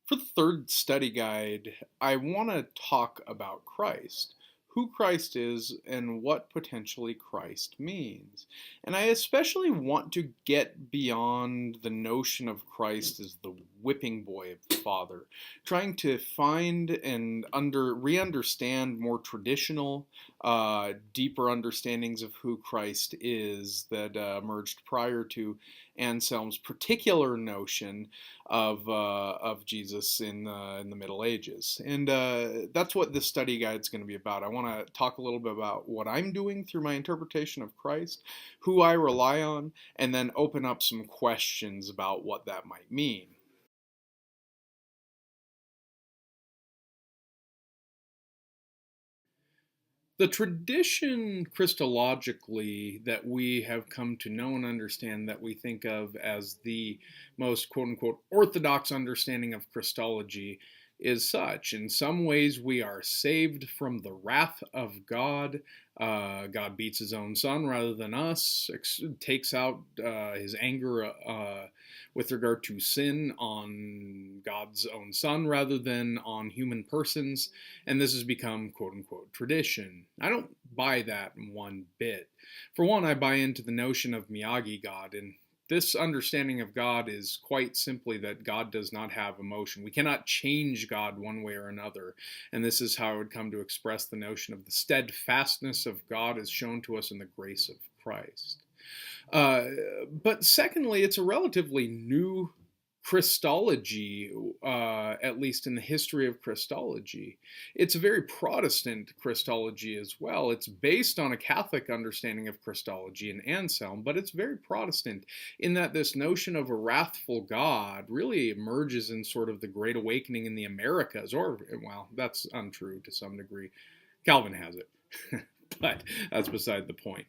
For the third study guide, I want to talk about Christ, who Christ is, and what potentially Christ means. And I especially want to get beyond the notion of Christ as the whipping boy of the Father, trying to find and re-understand more traditional, deeper understandings of who Christ is that emerged prior to Anselm's particular notion of Jesus in the Middle Ages, and that's what this study guide is going to be about. I want to talk a little bit about what I'm doing through my interpretation of Christ, who I rely on, and then open up some questions about what that might mean. The tradition Christologically that we have come to know and understand, that we think of as the most quote unquote orthodox understanding of Christology, is such. In some ways, we are saved from the wrath of God. God beats his own son rather than us, takes out his anger with regard to sin on God's own son rather than on human persons, and this has become quote unquote tradition. I don't buy that one bit. For one, I buy into the notion of Miyagi God, and this understanding of God is quite simply that God does not have emotion. We cannot change God one way or another, and this is how I would come to express the notion of the steadfastness of God as shown to us in the grace of Christ. Uh, but secondly, it's a relatively new Christology, at least in the history of Christology. It's a very Protestant Christology as well. It's based on a Catholic understanding of Christology in Anselm, but it's very Protestant in that this notion of a wrathful God really emerges in sort of the Great Awakening in the Americas, or, well, that's untrue to some degree. Calvin has it, but that's beside the point.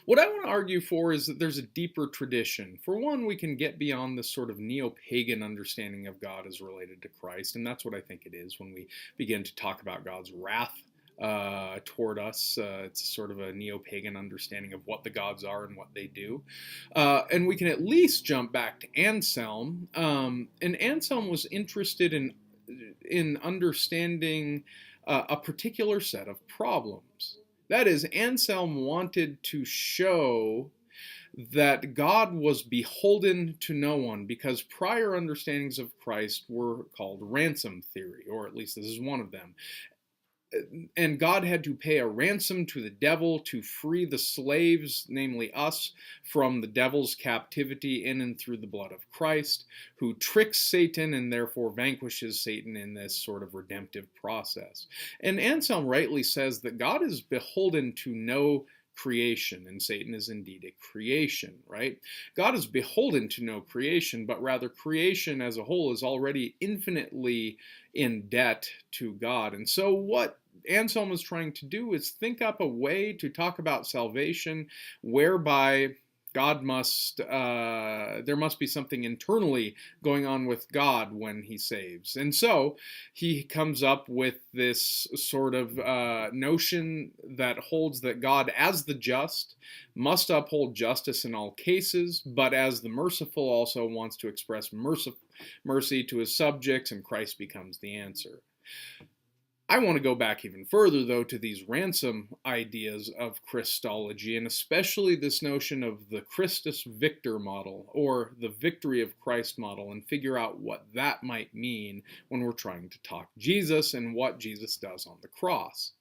What I want to argue for is that there's a deeper tradition. For one, we can get beyond this sort of neo-pagan understanding of God as related to Christ, and that's what I think it is when we begin to talk about God's wrath toward us. It's sort of a neo-pagan understanding of what the gods are and what they do. And we can at least jump back to Anselm. And Anselm was interested in understanding a particular set of problems. That is, Anselm wanted to show that God was beholden to no one because prior understandings of Christ were called ransom theory, or at least this is one of them. And God had to pay a ransom to the devil to free the slaves, namely us, from the devil's captivity in and through the blood of Christ, who tricks Satan and therefore vanquishes Satan in this sort of redemptive process. And Anselm rightly says that God is beholden to no creation, and Satan is indeed a creation, right? God is beholden to no creation, but rather creation as a whole is already infinitely in debt to God. And so what Anselm is trying to do is think up a way to talk about salvation whereby God there must be something internally going on with God when he saves. And so he comes up with this sort of notion that holds that God, as the just, must uphold justice in all cases, but as the merciful also wants to express mercy to his subjects, and Christ becomes the answer. I want to go back even further, though, to these ransom ideas of Christology, and especially this notion of the Christus Victor model, or the victory of Christ model, and figure out what that might mean when we're trying to talk Jesus and what Jesus does on the cross.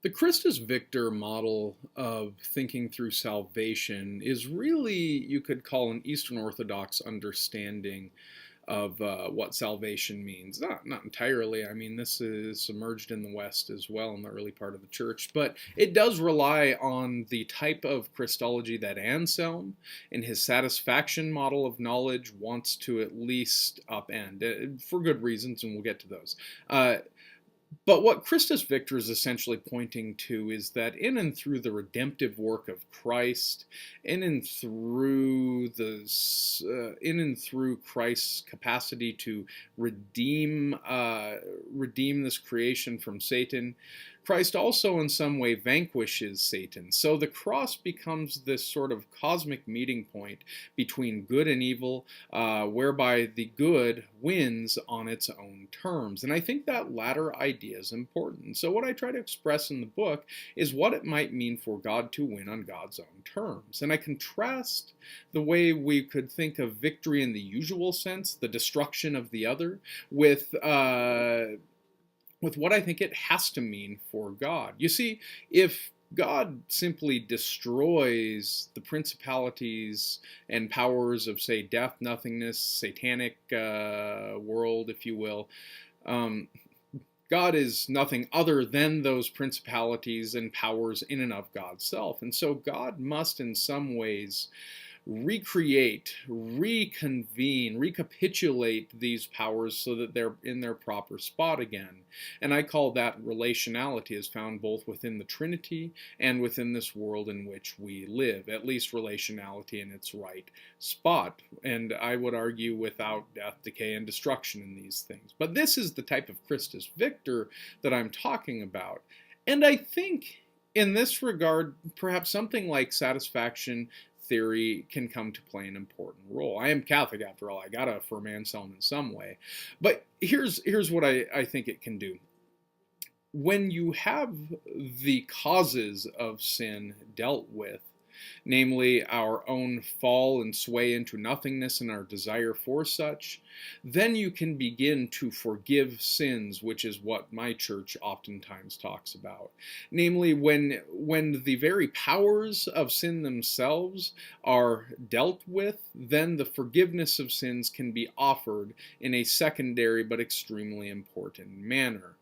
The Christus Victor model of thinking through salvation is really, you could call, an Eastern Orthodox understanding of what salvation means. Not entirely. I mean, this is submerged in the West as well in the early part of the church, but it does rely on the type of Christology that Anselm, in his satisfaction model of knowledge, wants to at least upend, for good reasons, and we'll get to those. But what Christus Victor is essentially pointing to is that in and through the redemptive work of Christ, in and through Christ's capacity to redeem this creation from Satan, Christ also in some way vanquishes Satan. So the cross becomes this sort of cosmic meeting point between good and evil, whereby the good wins on its own terms. And I think that latter idea is important. So what I try to express in the book is what it might mean for God to win on God's own terms. And I contrast the way we could think of victory in the usual sense, the destruction of the other, with what I think it has to mean for God. You see, if God simply destroys the principalities and powers of, say, death, nothingness, satanic world, if you will, God is nothing other than those principalities and powers in and of God's self. And so God must in some ways recreate, reconvene, recapitulate these powers so that they're in their proper spot again. And I call that relationality as found both within the Trinity and within this world in which we live, at least relationality in its right spot. And I would argue without death, decay, and destruction in these things. But this is the type of Christus Victor that I'm talking about. And I think in this regard, perhaps something like satisfaction theory can come to play an important role. I am Catholic after all. I gotta affirm Anselm in some way. But here's what I think it can do. When you have the causes of sin dealt with, namely our own fall and sway into nothingness and our desire for such, then you can begin to forgive sins, which is what my church oftentimes talks about. Namely, when the very powers of sin themselves are dealt with, then the forgiveness of sins can be offered in a secondary but extremely important manner.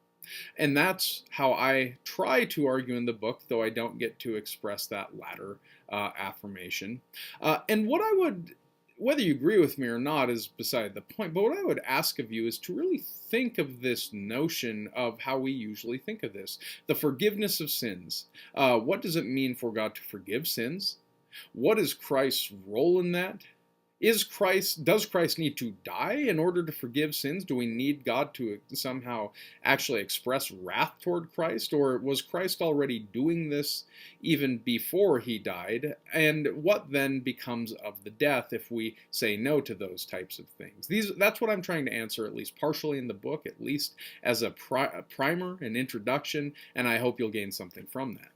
And that's how I try to argue in the book, though I don't get to express that latter affirmation. And what I would, whether you agree with me or not is beside the point, but what I would ask of you is to really think of this notion of how we usually think of this. The forgiveness of sins. What does it mean for God to forgive sins? What is Christ's role in that? Does Christ need to die in order to forgive sins? Do we need God to somehow actually express wrath toward Christ? Or was Christ already doing this even before he died? And what then becomes of the death if we say no to those types of things? That's what I'm trying to answer, at least partially in the book, at least as a primer, an introduction, and I hope you'll gain something from that.